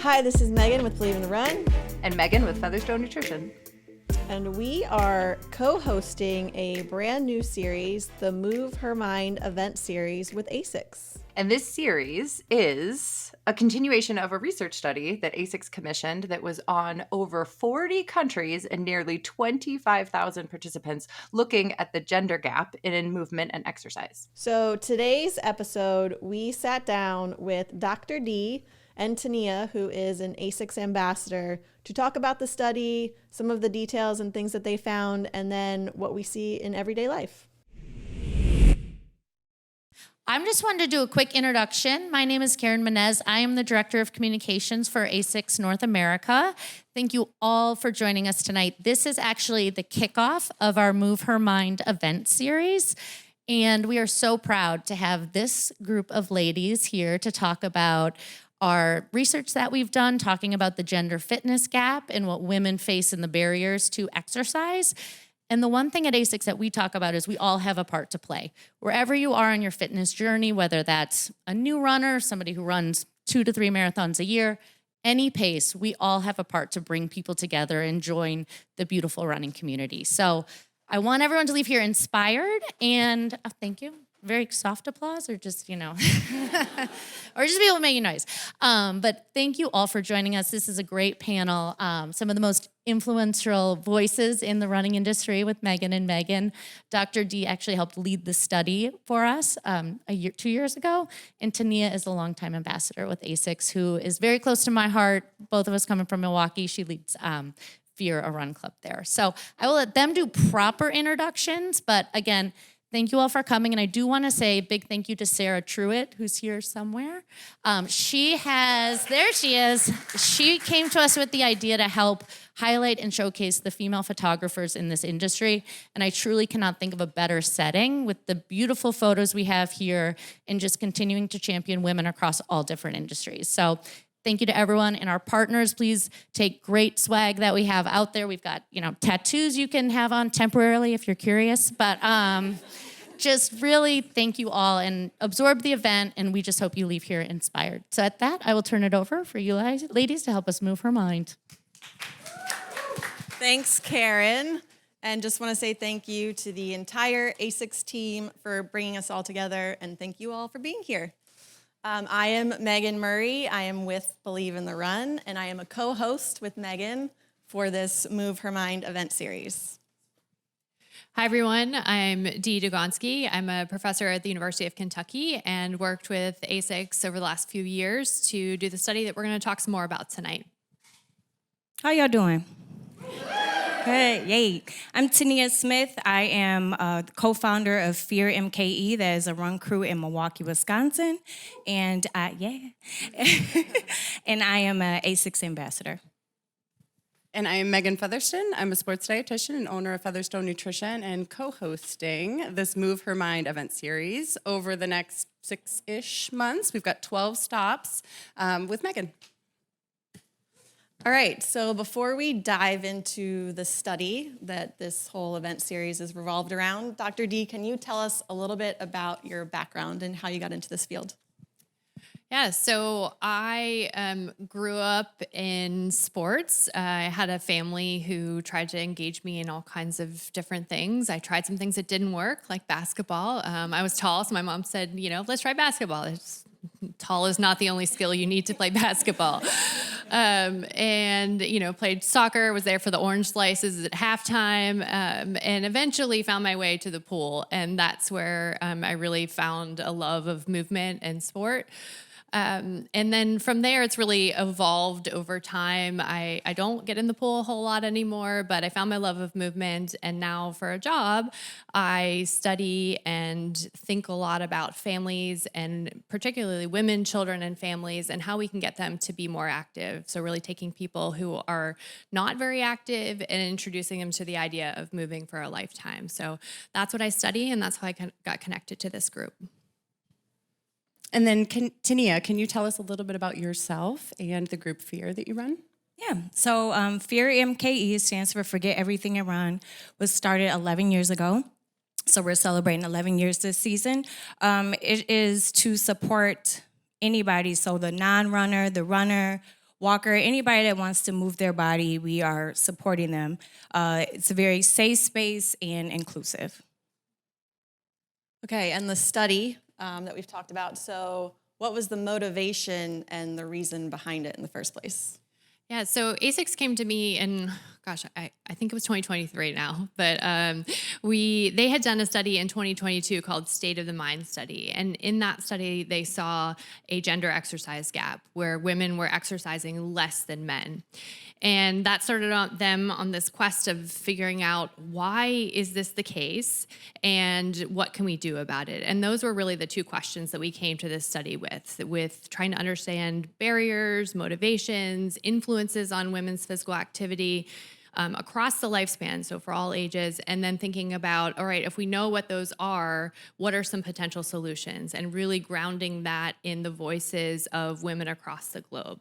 Hi, this is Megan with Believe in the Run. And Megan with Featherstone Nutrition. And we are co-hosting a brand new series, the Move Her Mind event series with ASICS. And this series is a continuation of a research study that ASICS commissioned that was on over 40 countries and nearly 25,000 participants looking at the gender gap in movement and exercise. So today's episode, we sat down with Dr. Dee and Tenia, who is an ASICS ambassador, to talk about the study, some of the details and things that they found, and then what we see in everyday life. I'm just wanting to do a quick introduction. My name is Karen Menez. I am the Director of Communications for ASICS North America. Thank you all for joining us tonight. This is actually the kickoff of our Move Her Mind event series. And we are so proud to have this group of ladies here to talk about our research that we've done, talking about the gender fitness gap and what women face in the barriers to exercise. And the one thing at ASICS that we talk about is we all have a part to play. Wherever you are on your fitness journey, whether that's a new runner, somebody who runs 2 to 3 marathons a year, any pace, we all have a part to bring people together and join the beautiful running community. So I want everyone to leave here inspired and thank you. Very soft applause or just, or just people making noise. But thank you all for joining us. This is a great panel. Some of the most influential voices in the running industry with Megan and Megan. Dr. Dee actually helped lead the study for us 2 years ago. And Tenia is a longtime ambassador with ASICS who is very close to my heart. Both of us coming from Milwaukee. She leads Fear, a run club there. So I will let them do proper introductions. But again, thank you all for coming. And I do want to say a big thank you to Sarah Truitt, who's here somewhere. There she is. She came to us with the idea to help highlight and showcase the female photographers in this industry. And I truly cannot think of a better setting with the beautiful photos we have here and just continuing to champion women across all different industries. So thank you to everyone and our partners. Please take great swag that we have out there. We've got, tattoos you can have on temporarily if you're curious. But just really thank you all and absorb the event. And we just hope you leave here inspired. So at that, I will turn it over for you ladies to help us move her mind. Thanks, Karen. And just want to say thank you to the entire ASICS team for bringing us all together. And thank you all for being here. I am Megan Murray. I am with Believe in the Run, and I am a co-host with Megan for this Move Her Mind event series. Hi, everyone. I'm Dee Dlugonski. I'm a professor at the University of Kentucky and worked with ASICS over the last few years to do the study that we're going to talk some more about tonight. How y'all doing? Good, yay. I'm Tenia Smith. I am co-founder of Fear MKE, that is a run crew in Milwaukee, Wisconsin. And and I am an ASICS ambassador. And I am Megan Featherstone. I'm a sports dietitian and owner of Featherstone Nutrition and co-hosting this Move Her Mind event series over the next 6-ish months. We've got 12 stops with Megan. All right, so before we dive into the study that this whole event series is revolved around, Dr. Dee, can you tell us a little bit about your background and how you got into this field? Yeah, so I grew up in sports. I had a family who tried to engage me in all kinds of different things. I tried some things that didn't work, like basketball. I was tall, so my mom said, let's try basketball. Tall is not the only skill you need to play basketball. Played soccer, was there for the orange slices at halftime, and eventually found my way to the pool. And that's where I really found a love of movement and sport. And then from there, it's really evolved over time. I don't get in the pool a whole lot anymore, but I found my love of movement. And now for a job, I study and think a lot about families and particularly women, children, and families and how we can get them to be more active. So really taking people who are not very active and introducing them to the idea of moving for a lifetime. So that's what I study, and that's how I got connected to this group. And then, Tenia, can you tell us a little bit about yourself and the group Fear that you run? Yeah, so Fear MKE stands for Forget Everything and Run, was started 11 years ago. So we're celebrating 11 years this season. It is to support anybody, so the non-runner, the runner, walker, anybody that wants to move their body, we are supporting them. It's a very safe space and inclusive. Okay, and the study that we've talked about. So what was the motivation and the reason behind it in the first place? Yeah, so ASICS came to me in, gosh, I think it was 2023 now, but they had done a study in 2022 called State of the Mind Study. And in that study, they saw a gender exercise gap where women were exercising less than men. And that started them on this quest of figuring out, why is this the case and what can we do about it? And those were really the two questions that we came to this study with trying to understand barriers, motivations, influences on women's physical activity across the lifespan, so for all ages, and then thinking about, all right, if we know what those are, what are some potential solutions? And really grounding that in the voices of women across the globe.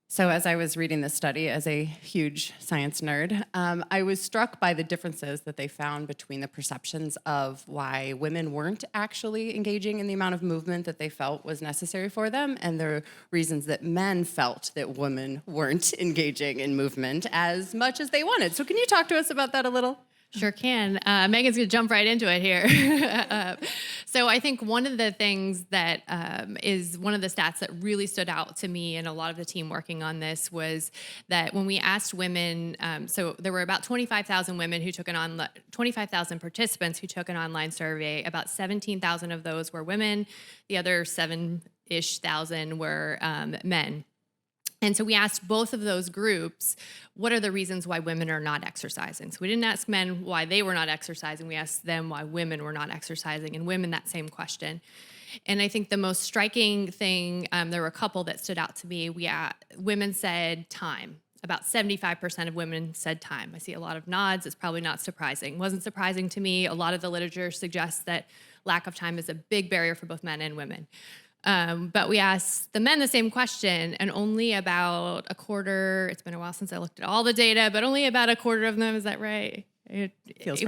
So as I was reading this study as a huge science nerd, I was struck by the differences that they found between the perceptions of why women weren't actually engaging in the amount of movement that they felt was necessary for them, and the reasons that men felt that women weren't engaging in movement as much as they wanted. So can you talk to us about that a little? Sure can. Megan's going to jump right into it here. So I think one of the things that is one of the stats that really stood out to me and a lot of the team working on this was that when we asked women, so there were about 25,000 women who took 25,000 participants who took an online survey. About 17,000 of those were women. The other 7-ish thousand were men. And so we asked both of those groups, what are the reasons why women are not exercising? So we didn't ask men why they were not exercising. We asked them why women were not exercising, and women that same question. And I think the most striking thing, there were a couple that stood out to me. Women said time. About 75% of women said time. I see a lot of nods. It's probably not surprising. Wasn't surprising to me. A lot of the literature suggests that lack of time is a big barrier for both men and women. But we asked the men the same question, and only about a quarter, it's been a while since I looked at all the data, but only about a quarter of them, is that right? It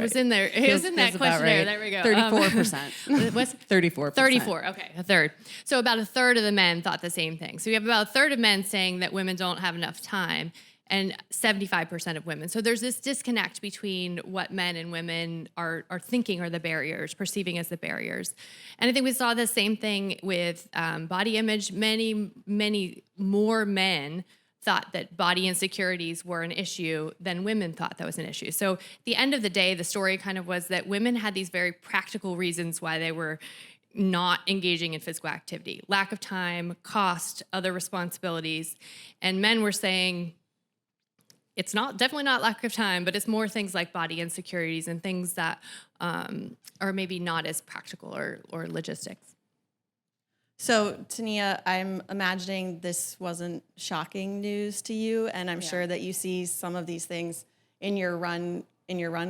was in there. It was in that questionnaire. Right. There we go. 34%. What's 34%. 34. Okay, a third. So about a third of the men thought the same thing. So we have about a third of men saying that women don't have enough time, and 75% of women. So there's this disconnect between what men and women are thinking are the barriers, perceiving as the barriers. And I think we saw the same thing with body image. Many, many more men thought that body insecurities were an issue than women thought that was an issue. So at the end of the day, the story kind of was that women had these very practical reasons why they were not engaging in physical activity. Lack of time, cost, other responsibilities. And men were saying, it's definitely not lack of time, but it's more things like body insecurities and things that are maybe not as practical or logistics. So, Tenia, I'm imagining this wasn't shocking news to you, and I'm sure that you see some of these things in your run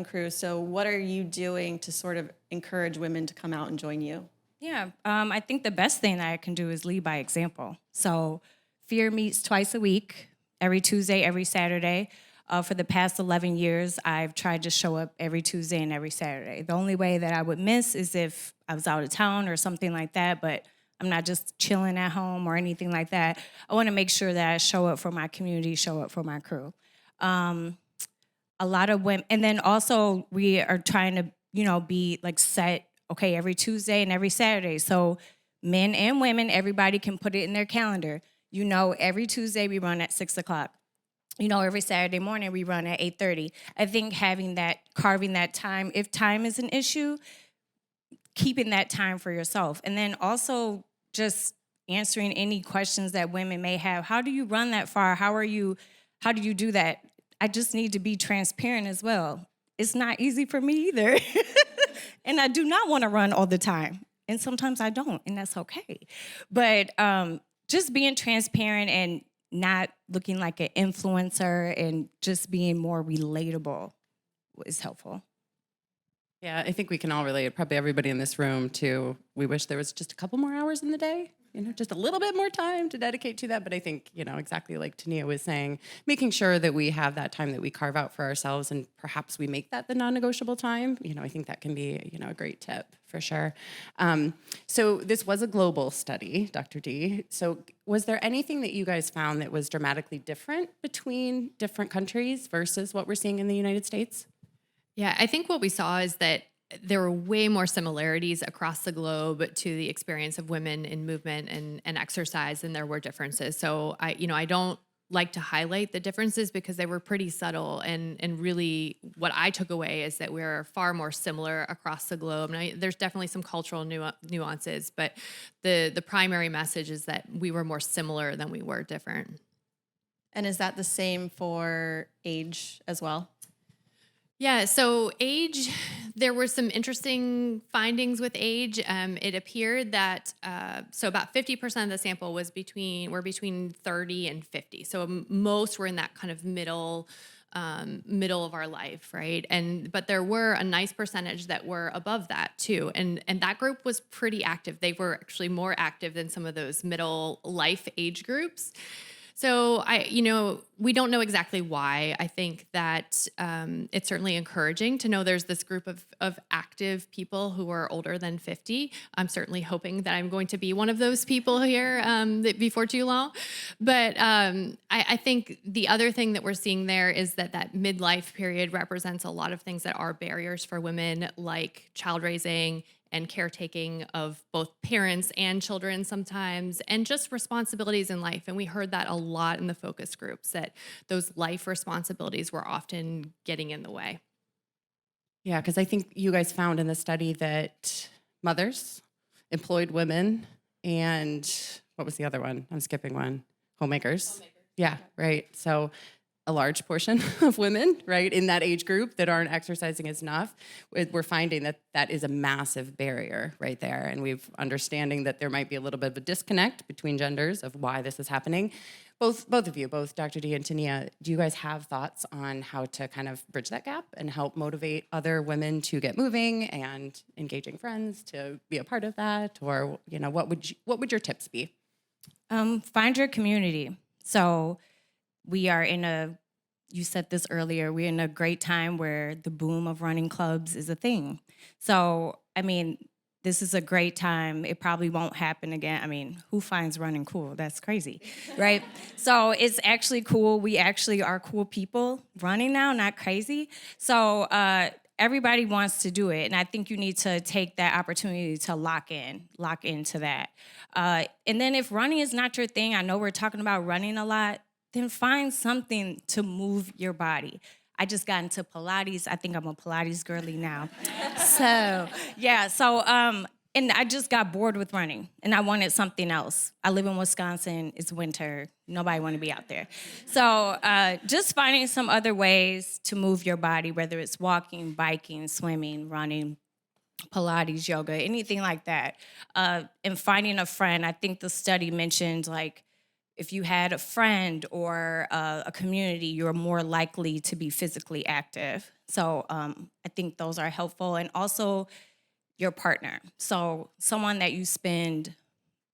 crew. So, what are you doing to sort of encourage women to come out and join you? Yeah, I think the best thing that I can do is lead by example. So, Fear meets twice a week, every Tuesday, every Saturday. For the past 11 years, I've tried to show up every Tuesday and every Saturday. The only way that I would miss is if I was out of town or something like that, but I'm not just chilling at home or anything like that. I want to make sure that I show up for my community, show up for my crew. A lot of women, and then also we are trying to, be like set, okay, every Tuesday and every Saturday. So men and women, everybody can put it in their calendar. Every Tuesday we run at 6 o'clock. Every Saturday morning we run at 8:30. I think carving that time, if time is an issue, keeping that time for yourself. And then also just answering any questions that women may have. How do you run that far? How do you do that? I just need to be transparent as well. It's not easy for me either. And I do not want to run all the time. And sometimes I don't, and that's okay. But just being transparent and not looking like an influencer and just being more relatable is helpful. Yeah, I think we can all relate, probably everybody in this room, to we wish there was just a couple more hours in the day. just a little bit more time to dedicate to that. But I think, exactly like Tenia was saying, making sure that we have that time that we carve out for ourselves and perhaps we make that the non-negotiable time. I think that can be, a great tip for sure. So this was a global study, Dr. D. So was there anything that you guys found that was dramatically different between different countries versus what we're seeing in the United States? Yeah, I think what we saw is that there were way more similarities across the globe to the experience of women in movement and exercise than there were differences. So I don't like to highlight the differences because they were pretty subtle, and really what I took away is that we're far more similar across the globe. And there's definitely some cultural nuances, but the primary message is that we were more similar than we were different. And is that the same for age as well? Yeah, so age, there were some interesting findings with age. It appeared that so about 50% of the sample were between 30 and 50. So most were in that kind of middle of our life, right? But there were a nice percentage that were above that too, and that group was pretty active. They were actually more active than some of those middle life age groups. So we don't know exactly why. I think that it's certainly encouraging to know there's this group of active people who are older than 50. I'm certainly hoping that I'm going to be one of those people here before too long. But I think the other thing that we're seeing there is that midlife period represents a lot of things that are barriers for women, like child raising and caretaking of both parents and children sometimes, and just responsibilities in life. And we heard that a lot in the focus groups, that those life responsibilities were often getting in the way. Yeah, because I think you guys found in the study that mothers, employed women, and what was the other one? I'm skipping one. Homemakers. Yeah, right. So a large portion of women, right, in that age group that aren't exercising as enough, we're finding that is a massive barrier right there. And we're understanding that there might be a little bit of a disconnect between genders of why this is happening. Both of you, both Dr. D and Tenia, do you guys have thoughts on how to kind of bridge that gap and help motivate other women to get moving and engaging friends to be a part of that? Or, what would your tips be? Find your community. So we are you said this earlier, we're in a great time where the boom of running clubs is a thing. So, this is a great time. It probably won't happen again. Who finds running cool? That's crazy, right? So it's actually cool. We actually are cool people running now, not crazy. So everybody wants to do it. And I think you need to take that opportunity to lock into that. And then if running is not your thing, I know we're talking about running a lot, then find something to move your body. I just got into Pilates. I think I'm a Pilates girly now. And I just got bored with running, and I wanted something else. I live in Wisconsin. It's winter. Nobody want to be out there. So just finding some other ways to move your body, whether it's walking, biking, swimming, running, Pilates, yoga, anything like that. And finding a friend. I think the study mentioned, if you had a friend or a community, you're more likely to be physically active. So I think those are helpful. And also your partner. So someone that you spend,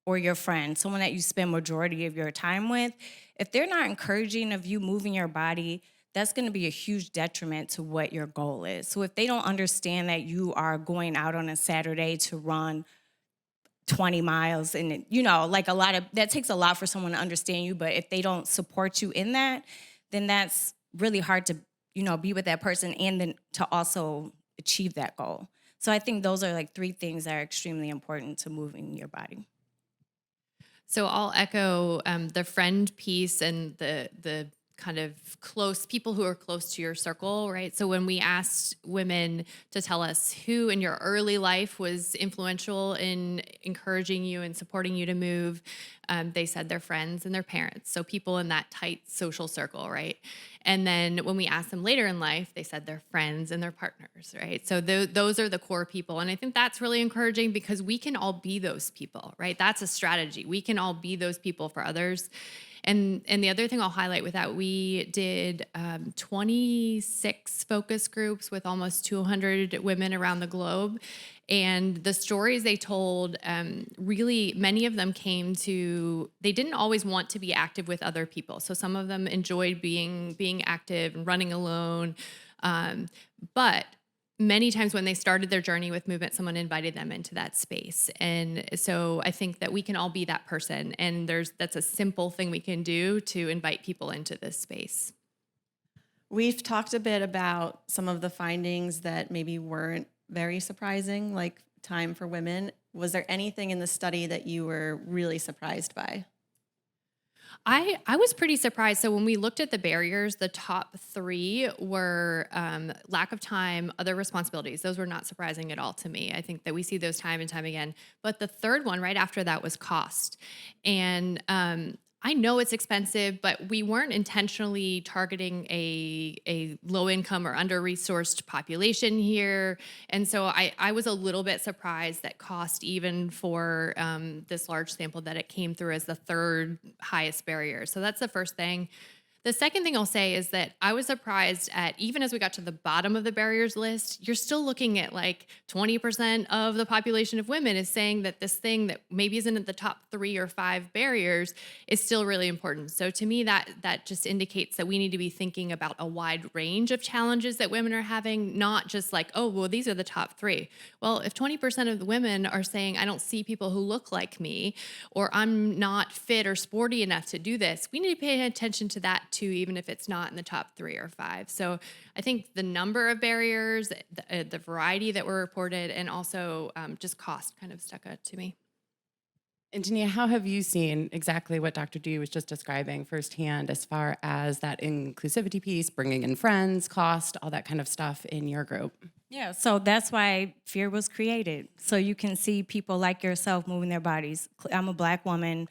or your friend, someone that you spend majority of your time with, if they're not encouraging of you moving your body, that's going to be a huge detriment to what your goal is. So if they don't understand that you are going out on a Saturday to run 20 miles and that takes a lot for someone to understand you, but if they don't support you in that, then that's really hard to be with that person and then to also achieve that goal. So I think those are 3 things that are extremely important to moving your body. So I'll echo the friend piece and the kind of close people who are close to your circle, right? So when we asked women to tell us who in your early life was influential in encouraging you and supporting you to move, they said their friends and their parents. So people in that tight social circle, right? And then when we asked them later in life, they said their friends and their partners, right? So those are the core people. And I think that's really encouraging because we can all be those people, right? That's a strategy. We can all be those people for others. And the other thing I'll highlight with that, we did 26 focus groups with almost 200 women around the globe. And the stories they told, really, many of them they didn't always want to be active with other people. So some of them enjoyed being active and running alone. But many times when they started their journey with movement, someone invited them into that space. And so I think that we can all be that person. And that's a simple thing we can do to invite people into this space. We've talked a bit about some of the findings that maybe weren't very surprising, like time for women. Was there anything in the study that you were really surprised by? I was pretty surprised. So when we looked at the barriers, the top 3 were lack of time, other responsibilities. Those were not surprising at all to me. I think that we see those time and time again. But the third one right after that was cost. And I know it's expensive, but we weren't intentionally targeting a low income or under-resourced population here. And so I was a little bit surprised that cost, even for this large sample, that it came through as the third highest barrier. So that's the first thing. The second thing I'll say is that I was surprised at, even as we got to the bottom of the barriers list, you're still looking at like 20% of the population of women is saying that this thing that maybe isn't at the top 3 or 5 barriers is still really important. So to me, that just indicates that we need to be thinking about a wide range of challenges that women are having, not just like, oh, well, these are the top 3. Well, if 20% of the women are saying, I don't see people who look like me, or I'm not fit or sporty enough to do this, we need to pay attention to that too, even if it's not in the top 3 or 5. So I think the number of barriers, the variety that were reported, and also just cost kind of stuck out to me. And Tenia, how have you seen exactly what Dr. Dee was just describing firsthand as far as that inclusivity piece, bringing in friends, cost, all that kind of stuff in your group? Yeah, so that's why Fear was created. So you can see people like yourself moving their bodies. I'm a Black woman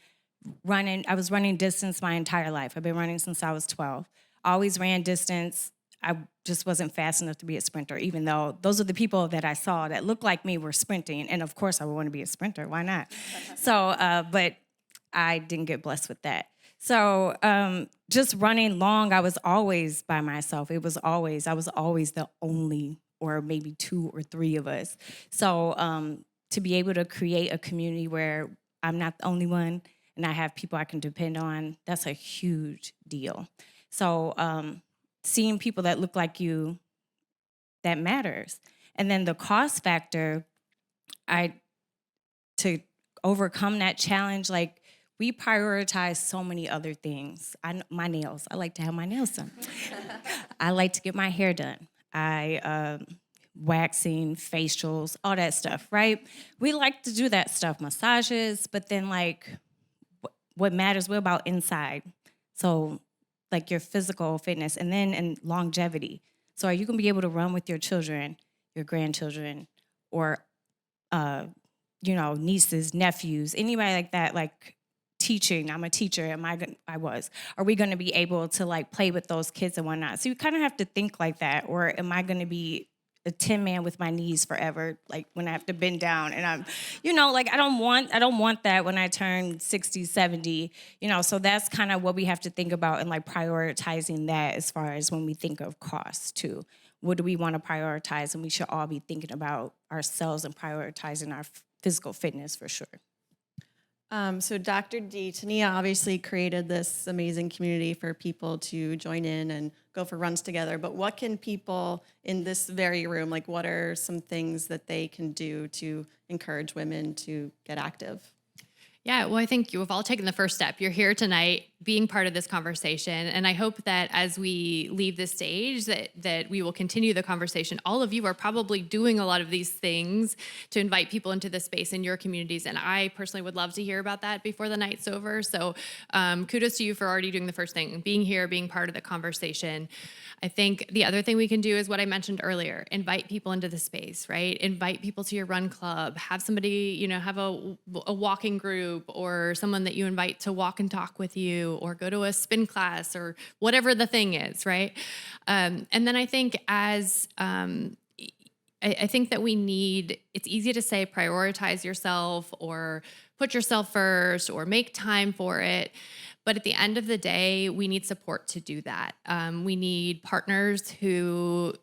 I was running distance my entire life. I've been running since I was 12. Always ran distance. I just wasn't fast enough to be a sprinter, even though those are the people that I saw that looked like me were sprinting. And of course I would want to be a sprinter. Why not? So, but I didn't get blessed with that. So just running long, I was always by myself. I was always the only, or maybe 2 or 3 of us. So to be able to create a community where I'm not the only one and I have people I can depend on, that's a huge deal. So seeing people that look like you, that matters. And then the cost factor, to overcome that challenge, like, we prioritize so many other things. My nails, I like to have my nails done. I like to get my hair done. Waxing, facials, all that stuff, right? We like to do that stuff, massages, but then like what matters, we're about inside. So like your physical fitness, and then and longevity. So are you gonna be able to run with your children, your grandchildren, or nieces, nephews, anybody like that, like teaching? I'm a teacher, I was. Are we gonna be able to like play with those kids and whatnot? So you kind of have to think like that, or am I gonna be a tin man with my knees forever, like when I have to bend down and I'm, like I don't want that when I turn 60, 70, so that's kind of what we have to think about, and like prioritizing that as far as when we think of cost too. What do we want to prioritize? And we should all be thinking about ourselves and prioritizing our physical fitness for sure. So Dr. Dee, Tenia obviously created this amazing community for people to join in and go for runs together, but what can people in this very room, like what are some things that they can do to encourage women to get active? Yeah, well, I think you've all taken the first step. You're here tonight being part of this conversation. And I hope that as we leave this stage that we will continue the conversation. All of you are probably doing a lot of these things to invite people into this space in your communities. And I personally would love to hear about that before the night's over. So kudos to you for already doing the first thing, being here, being part of the conversation. I think the other thing we can do is what I mentioned earlier, invite people into the space, right? Invite people to your run club, have somebody, have a walking group, or someone that you invite to walk and talk with you, or go to a spin class, or whatever the thing is, right? And then I think I think that it's easy to say prioritize yourself or put yourself first or make time for it. But at the end of the day, we need support to do that. We need partners who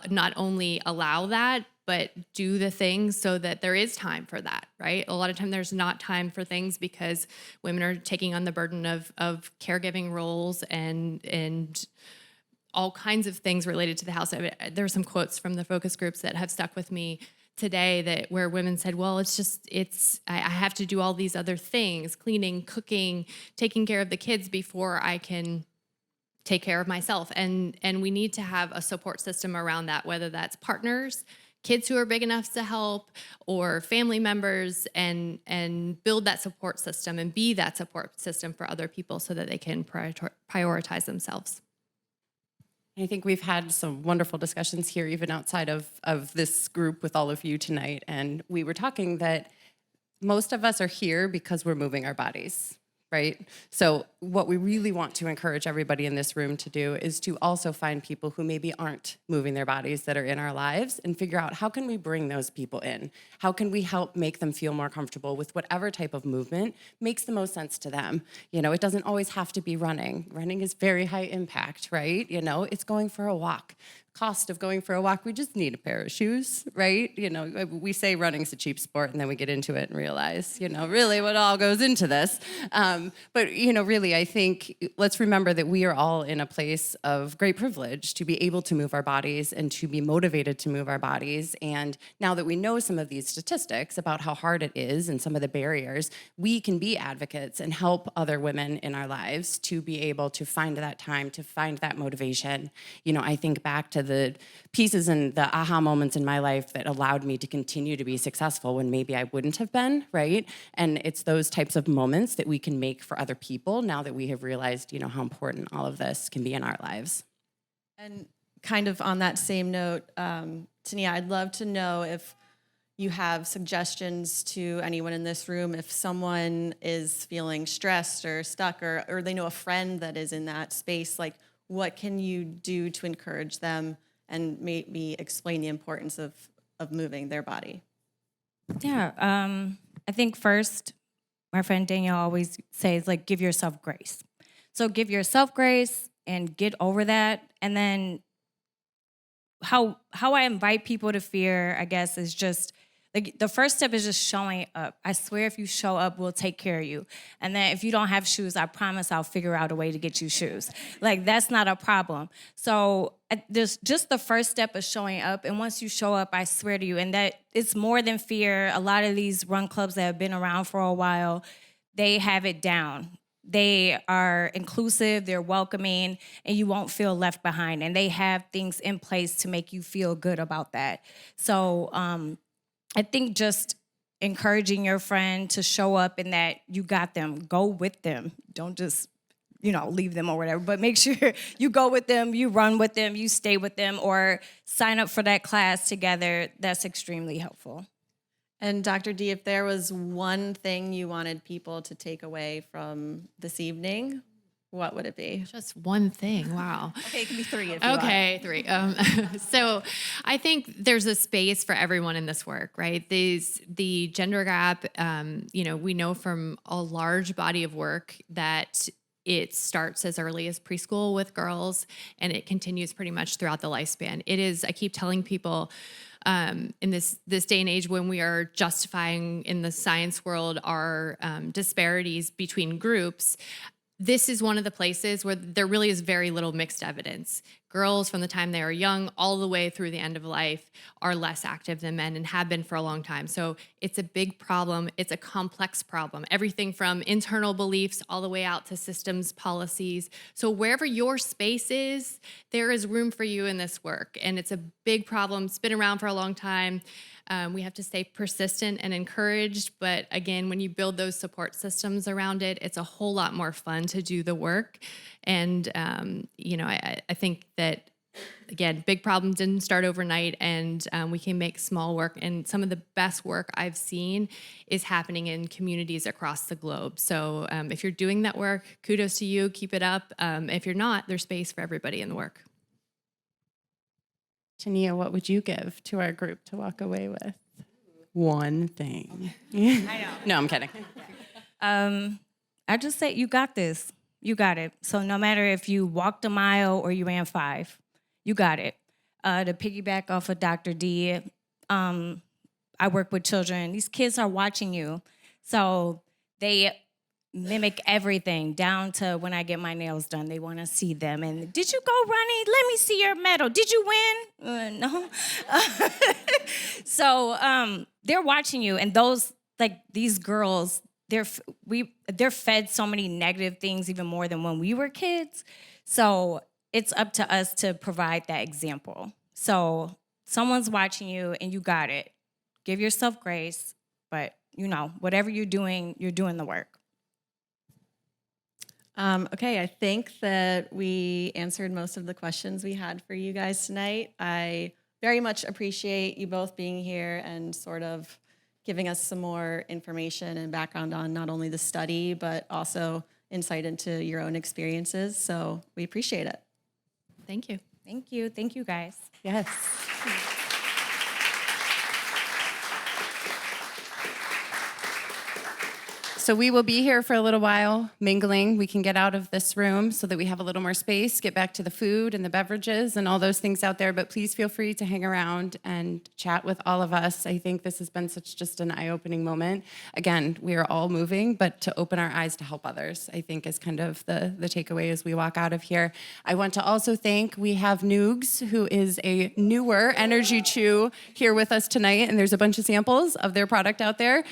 not only allow that, but do the things so that there is time for that, right? A lot of time there's not time for things because women are taking on the burden of caregiving roles and all kinds of things related to the house. There are some quotes from the focus groups that have stuck with me today that where women said, well, I have to do all these other things, cleaning, cooking, taking care of the kids before I can take care of myself. And we need to have a support system around that, whether that's partners, kids who are big enough to help, or family members, and build that support system and be that support system for other people so that they can prioritize themselves. I think we've had some wonderful discussions here, even outside of this group with all of you tonight. And we were talking that most of us are here because we're moving our bodies, right? So what we really want to encourage everybody in this room to do is to also find people who maybe aren't moving their bodies that are in our lives and figure out how can we bring those people in? How can we help make them feel more comfortable with whatever type of movement makes the most sense to them? You know, it doesn't always have to be running. Running is very high impact, right? You know, it's going for a walk. Cost of going for a walk, we just need a pair of shoes, right? You know, we say running's a cheap sport, and then we get into it and realize, you know, really what all goes into this. But, you know, really, I think let's remember that we are all in a place of great privilege to be able to move our bodies and to be motivated to move our bodies. And now that we know some of these statistics about how hard it is and some of the barriers, we can be advocates and help other women in our lives to be able to find that time, to find that motivation. You know, I think back to the pieces and the aha moments in my life that allowed me to continue to be successful when maybe I wouldn't have been, right? And it's those types of moments that we can make for other people now that we have realized, you know, how important all of this can be in our lives. And kind of on that same note, Tenia, I'd love to know if you have suggestions to anyone in this room if someone is feeling stressed or stuck or they know a friend that is in that space, like what can you do to encourage them and maybe explain the importance of moving their body? Yeah, I think first, my friend Danielle always says, like, give yourself grace. So give yourself grace and get over that. And then how I invite people to fear, I guess, is just, like, the first step is just showing up. I swear if you show up, we'll take care of you. And then if you don't have shoes, I promise I'll figure out a way to get you shoes. Like, that's not a problem. So there's just the first step of showing up. And once you show up, I swear to you, and that it's more than fear. A lot of these run clubs that have been around for a while, they have it down. They are inclusive, they're welcoming, and you won't feel left behind. And they have things in place to make you feel good about that. So, I think just encouraging your friend to show up and that you got them, go with them. Don't just, you know, leave them or whatever, but make sure you go with them, you run with them, you stay with them, or sign up for that class together. That's extremely helpful. And Dr. D, if there was one thing you wanted people to take away from this evening, what would it be? Just one thing. Wow. Okay, it can be three if you want. Okay, three. So I think there's a space for everyone in this work, right? The gender gap, you know, we know from a large body of work that it starts as early as preschool with girls, and it continues pretty much throughout the lifespan. It is, I keep telling people, in this day and age when we are justifying in the science world our disparities between groups, this is one of the places where there really is very little mixed evidence. Girls from the time they are young all the way through the end of life are less active than men and have been for a long time. So it's a big problem. It's a complex problem. Everything from internal beliefs all the way out to systems, policies. So wherever your space is, there is room for you in this work. And it's a big problem. It's been around for a long time. We have to stay persistent and encouraged. But again, when you build those support systems around it, it's a whole lot more fun to do the work. And, you know, I think that, again, big problems didn't start overnight, and we can make small work. And some of the best work I've seen is happening in communities across the globe. So if you're doing that work, kudos to you. Keep it up. If you're not, there's space for everybody in the work. Tenia, what would you give to our group to walk away with? One thing. I know. No, I'm kidding. I just say, you got this. You got it. So no matter if you walked a mile or you ran 5, you got it. To piggyback off of Dr. D, I work with children. These kids are watching you. So they mimic everything down to when I get my nails done. They want to see them. And did you go running? Let me see your medal. Did you win? No. So they're watching you. And these girls, they're fed so many negative things even more than when we were kids. So it's up to us to provide that example. So someone's watching you and you got it. Give yourself grace, but whatever you're doing the work. Okay, I think that we answered most of the questions we had for you guys tonight. I very much appreciate you both being here and sort of giving us some more information and background on not only the study, but also insight into your own experiences. So we appreciate it. Thank you. Thank you. Thank you, guys. Yes. So we will be here for a little while, mingling. We can get out of this room so that we have a little more space, get back to the food and the beverages and all those things out there. But please feel free to hang around and chat with all of us. I think this has been such just an eye-opening moment. Again, we are all moving, but to open our eyes to help others, I think is kind of the takeaway as we walk out of here. I want to also thank, we have Noogs, who is a newer Energy Chew here with us tonight, and there's a bunch of samples of their product out there.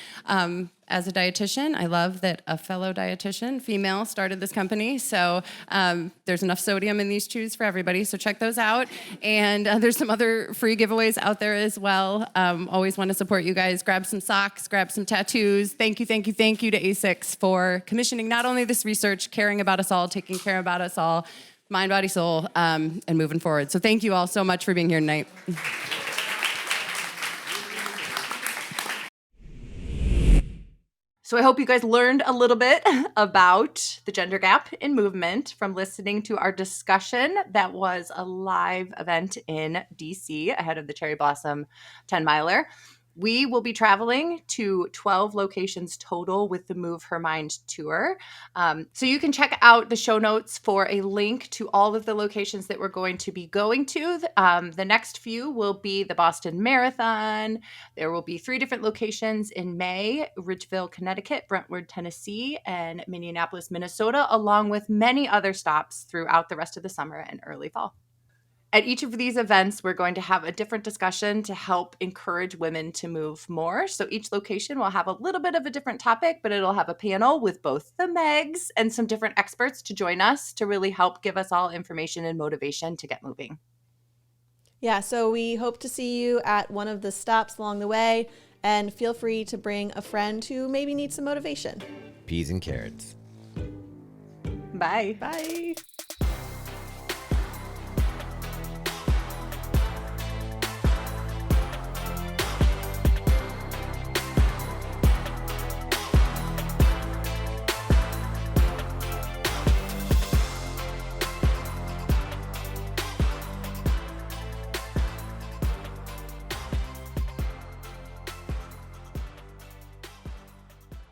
As a dietitian, I love that a fellow dietitian, female, started this company. So there's enough sodium in these chews for everybody. So check those out. And there's some other free giveaways out there as well. Always want to support you guys. Grab some socks, grab some tattoos. Thank you to ASICS for commissioning not only this research, caring about us all, taking care about us all, mind, body, soul, and moving forward. So thank you all so much for being here tonight. So I hope you guys learned a little bit about the gender gap in movement from listening to our discussion. That was a live event in DC ahead of the Cherry Blossom 10 miler. We will be traveling to 12 locations total with the Move Her Mind tour. So you can check out the show notes for a link to all of the locations that we're going to be going to. The next few will be the Boston Marathon. There will be 3 different locations in May: Ridgeville, Connecticut, Brentwood, Tennessee, and Minneapolis, Minnesota, along with many other stops throughout the rest of the summer and early fall. At each of these events, we're going to have a different discussion to help encourage women to move more. So each location will have a little bit of a different topic, but it'll have a panel with both the Megs and some different experts to join us to really help give us all information and motivation to get moving. Yeah, so we hope to see you at one of the stops along the way, and feel free to bring a friend who maybe needs some motivation. Peas and carrots. Bye. Bye.